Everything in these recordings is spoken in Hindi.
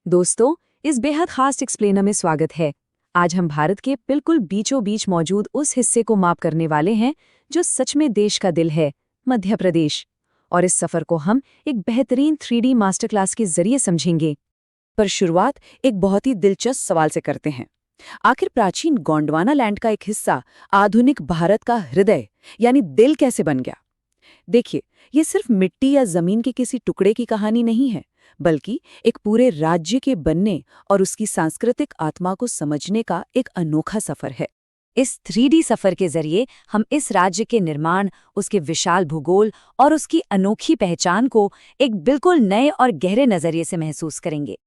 दोस्तों, इस बेहद खास एक्सप्लेनर में स्वागत है। आज हम भारत के बिल्कुल बीचों बीच मौजूद उस हिस्से को माप करने वाले हैं जो सच में देश का दिल है, मध्य प्रदेश। और इस सफर को हम एक बेहतरीन 3D मास्टर क्लास के जरिए समझेंगे। पर शुरुआत एक बहुत ही दिलचस्प सवाल से करते हैं। आखिर प्राचीन गोंडवाना लैंड का एक हिस्सा आधुनिक भारत का हृदय यानी दिल कैसे बन गया? देखिए, ये सिर्फ मिट्टी या जमीन के किसी टुकड़े की कहानी नहीं है, बल्कि एक पूरे राज्य के बनने और उसकी सांस्कृतिक आत्मा को समझने का एक अनोखा सफर है। इस 3D सफर के जरिए हम इस राज्य के निर्माण, उसके विशाल भूगोल और उसकी अनोखी पहचान को एक बिल्कुल नए और गहरे नजरिए से महसूस करेंगे।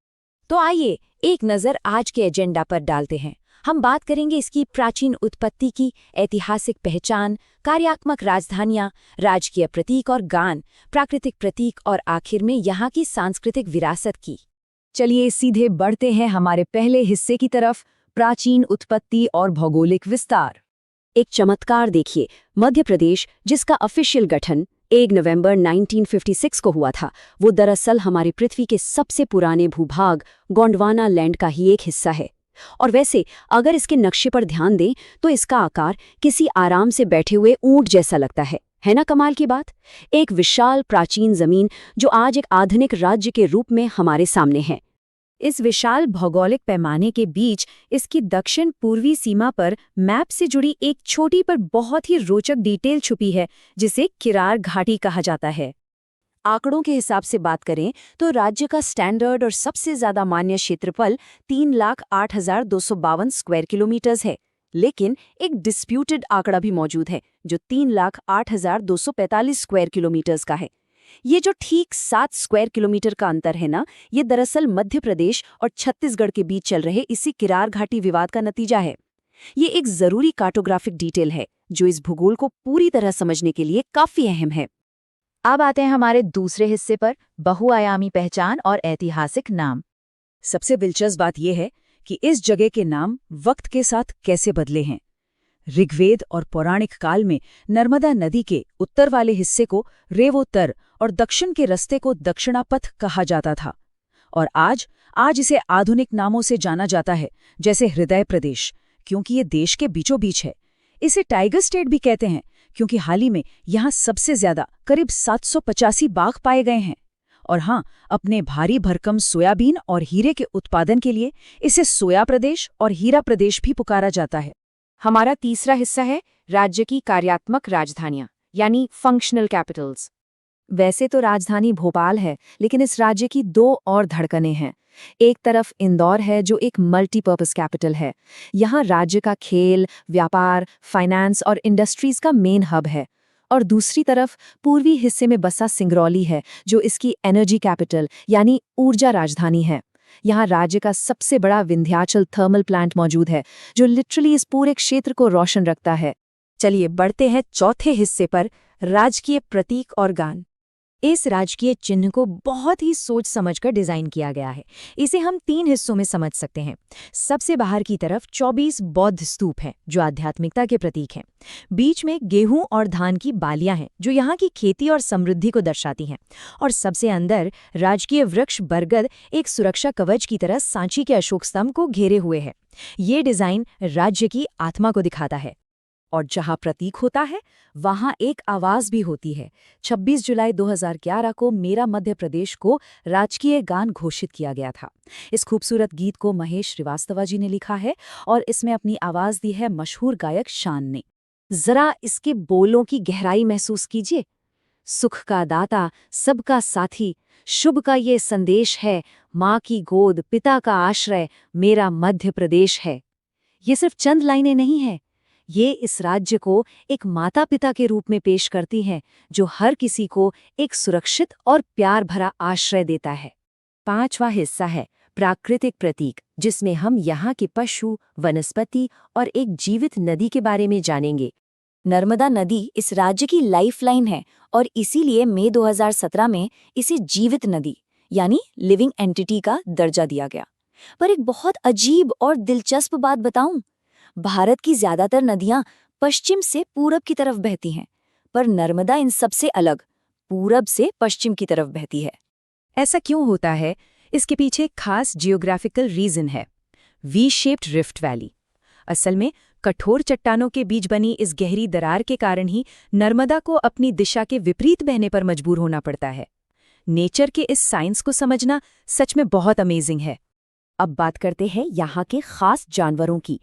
तो आइए एक नज़र आज के एजेंडा पर डालते हैं। हम बात करेंगे इसकी प्राचीन उत्पत्ति की, ऐतिहासिक पहचान, कार्यात्मक राजधानियां, राजकीय प्रतीक और गान, प्राकृतिक प्रतीक और आखिर में यहाँ की सांस्कृतिक विरासत की। चलिए सीधे बढ़ते हैं हमारे पहले हिस्से की तरफ, प्राचीन उत्पत्ति और भौगोलिक विस्तार। एक चमत्कार देखिए, मध्य प्रदेश जिसका ऑफिशियल गठन 1 नवंबर 1956 को हुआ था, वो दरअसल हमारी पृथ्वी के सबसे पुराने भूभाग गोंडवाना लैंड का ही एक हिस्सा है। और वैसे अगर इसके नक्शे पर ध्यान दें तो इसका आकार किसी आराम से बैठे हुए ऊंट जैसा लगता है ना? कमाल की बात। एक विशाल प्राचीन जमीन जो आज एक आधुनिक राज्य के रूप में हमारे सामने है। इस विशाल भौगोलिक पैमाने के बीच इसकी दक्षिण पूर्वी सीमा पर मैप से जुड़ी एक छोटी पर बहुत ही रोचक डिटेल छुपी है, जिसे किरार घाटी कहा जाता है। आंकड़ों के हिसाब से बात करें तो राज्य का स्टैंडर्ड और सबसे ज्यादा मान्य क्षेत्रफल 3,08,252 स्क्वायर किलोमीटर्स है, लेकिन एक डिस्प्यूटेड आंकड़ा भी मौजूद है जो 3,08,245 स्क्वायर किलोमीटर्स का है। ये जो ठीक 7 स्क्वायर किलोमीटर का अंतर है ना, ये दरअसल मध्य प्रदेश और छत्तीसगढ़ के बीच चल रहे इसी किरार घाटी विवाद का नतीजा है। ये एक जरूरी कार्टोग्राफिक डिटेल है जो इस भूगोल को पूरी तरह समझने के लिए काफी अहम है। अब आते हैं हमारे दूसरे हिस्से पर, बहुआयामी पहचान और ऐतिहासिक नाम। सबसे दिलचस्प बात यह है कि इस जगह के नाम वक्त के साथ कैसे बदले हैं। ऋग्वेद और पौराणिक काल में नर्मदा नदी के उत्तर वाले हिस्से को रेवोत्तर और दक्षिण के रस्ते को दक्षिणापथ कहा जाता था, और आज इसे आधुनिक नामों से जाना जाता है, जैसे हृदय प्रदेश, क्योंकि ये देश के बीचों बीच है। इसे टाइगर स्टेट भी कहते हैं क्योंकि हाल ही में यहाँ सबसे ज्यादा करीब 785 बाघ पाए गए हैं। और हाँ, अपने भारी भरकम सोयाबीन और हीरे के उत्पादन के लिए इसे सोया प्रदेश और हीरा प्रदेश भी पुकारा जाता है। हमारा तीसरा हिस्सा है राज्य की कार्यात्मक राजधानियां, यानी फंक्शनल कैपिटल्स। वैसे तो राजधानी भोपाल है, लेकिन इस राज्य की दो और धड़कनें हैं। एक तरफ इंदौर है जो एक मल्टीपर्पस कैपिटल है। यहाँ राज्य का खेल, व्यापार, फाइनेंस और इंडस्ट्रीज का मेन हब है। और दूसरी तरफ पूर्वी हिस्से में बसा सिंगरौली है जो इसकी एनर्जी कैपिटल यानी ऊर्जा राजधानी है। यहाँ राज्य का सबसे बड़ा विंध्याचल थर्मल प्लांट मौजूद है जो लिटरली इस पूरे क्षेत्र को रोशन रखता है। चलिए बढ़ते हैं चौथे हिस्से पर, राजकीय प्रतीक और गान। इस राजकीय चिन्ह को बहुत ही सोच समझकर डिजाइन किया गया है। इसे हम 3 हिस्सों में समझ सकते हैं। सबसे बाहर की तरफ 24 बौद्ध स्तूप हैं जो आध्यात्मिकता के प्रतीक हैं। बीच में गेहूं और धान की बालियां हैं जो यहाँ की खेती और समृद्धि को दर्शाती हैं। और सबसे अंदर राजकीय वृक्ष बरगद एक सुरक्षा कवच की तरह सांची के अशोक स्तंभ को घेरे हुए है। ये डिजाइन राज्य की आत्मा को दिखाता है। और जहां प्रतीक होता है वहां एक आवाज भी होती है। 26 जुलाई 2011 को मेरा मध्य प्रदेश को राजकीय गान घोषित किया गया था। इस खूबसूरत गीत को महेश श्रीवास्तव जी ने लिखा है और इसमें अपनी आवाज दी है मशहूर गायक शान ने। जरा इसके बोलों की गहराई महसूस कीजिए। सुख का दाता, सबका साथी, शुभ का ये संदेश है, माँ की गोद, पिता का आश्रय, मेरा मध्य प्रदेश है। ये सिर्फ चंद लाइनें नहीं हैं, ये इस राज्य को एक माता पिता के रूप में पेश करती हैं जो हर किसी को एक सुरक्षित और प्यार भरा आश्रय देता है। पांचवा हिस्सा है प्राकृतिक प्रतीक, जिसमें हम यहाँ के पशु, वनस्पति और एक जीवित नदी के बारे में जानेंगे। नर्मदा नदी इस राज्य की लाइफलाइन है और इसीलिए मई 2017 में इसे जीवित नदी यानी लिविंग एंटिटी का दर्जा दिया गया। पर एक बहुत अजीब और दिलचस्प बात बताऊं, भारत की ज्यादातर नदियां पश्चिम से पूरब की तरफ बहती हैं, पर नर्मदा इन सबसे अलग पूरब से पश्चिम की तरफ बहती है। ऐसा क्यों होता है? इसके पीछे एक खास जियोग्राफिकल रीजन है, वी शेप्ड रिफ्ट वैली। असल में कठोर चट्टानों के बीच बनी इस गहरी दरार के कारण ही नर्मदा को अपनी दिशा के विपरीत बहने पर मजबूर होना पड़ता है। नेचर के इस साइंस को समझना सच में बहुत अमेजिंग है। अब बात करते हैं यहाँ के खास जानवरों की।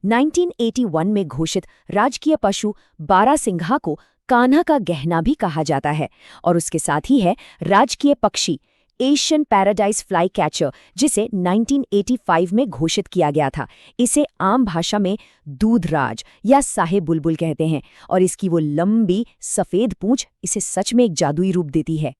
1981 में घोषित राजकीय पशु बारहसिंघा को कान्हा का गहना भी कहा जाता है, और उसके साथ ही है राजकीय पक्षी एशियन पैराडाइज फ्लाई कैचर, जिसे 1985 में घोषित किया गया था। इसे आम भाषा में दूधराज या साहे बुलबुल कहते हैं, और इसकी वो लंबी सफ़ेद पूंछ इसे सच में एक जादुई रूप देती है।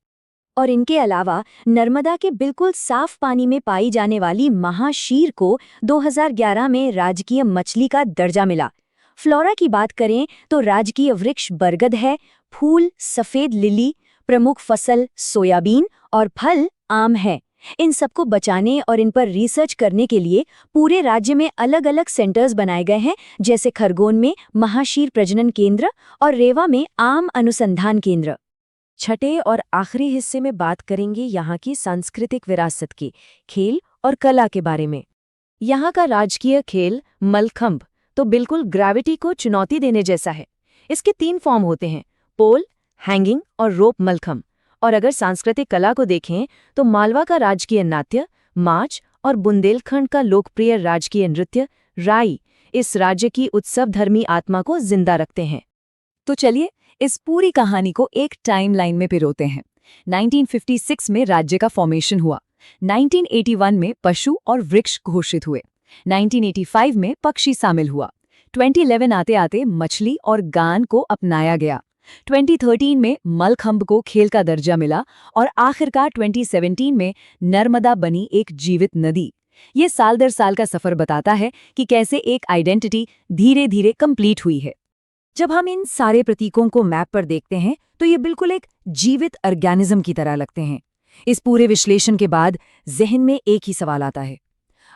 और इनके अलावा नर्मदा के बिल्कुल साफ पानी में पाई जाने वाली महाशीर को 2011 में राजकीय मछली का दर्जा मिला। फ्लोरा की बात करें तो राजकीय वृक्ष बरगद है, फूल सफ़ेद लिली, प्रमुख फसल सोयाबीन और फल आम है। इन सबको बचाने और इन पर रिसर्च करने के लिए पूरे राज्य में अलग अलग सेंटर्स बनाए गए हैं, जैसे खरगोन में महाशीर प्रजनन केंद्र और रेवा में आम अनुसंधान केंद्र। छठे और आखिरी हिस्से में बात करेंगे यहाँ की सांस्कृतिक विरासत की, खेल और कला के बारे में। यहाँ का राजकीय खेल मलखंभ तो बिल्कुल ग्रेविटी को चुनौती देने जैसा है। इसके 3 फॉर्म होते हैं, पोल, हैंगिंग और रोप मलखंभ। और अगर सांस्कृतिक कला को देखें तो मालवा का राजकीय नाट्य, माच और बुंदेलखंड का लोकप्रिय राजकीय नृत्य राई इस राज्य की उत्सवधर्मी आत्मा को जिंदा रखते हैं। तो चलिए इस पूरी कहानी को एक टाइमलाइन में पिरोते हैं। 1956 में राज्य का फॉर्मेशन हुआ, 1981 में पशु और वृक्ष घोषित हुए, 1985 में पक्षी शामिल हुआ, 2011 आते आते मछली और गान को अपनाया गया, 2013 में मलखंभ को खेल का दर्जा मिला और आखिरकार 2017 में नर्मदा बनी एक जीवित नदी। ये साल दर साल का सफर बताता है कि कैसे एक आइडेंटिटी धीरे धीरे कंप्लीट हुई है। जब हम इन सारे प्रतीकों को मैप पर देखते हैं तो ये बिल्कुल एक जीवित ऑर्गेनिज्म की तरह लगते हैं। इस पूरे विश्लेषण के बाद जहन में एक ही सवाल आता है,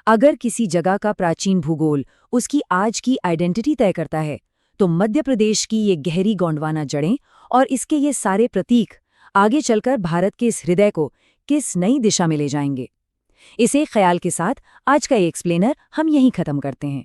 अगर किसी जगह का प्राचीन भूगोल उसकी आज की आइडेंटिटी तय करता है, तो मध्य प्रदेश की ये गहरी गोंडवाना जड़ें और इसके ये सारे प्रतीक आगे चलकर भारत के इस हृदय को किस नई दिशा में ले जाएंगे। इसे ख्याल के साथ आज का ये एक्सप्लेनर हम यहीं खत्म करते हैं।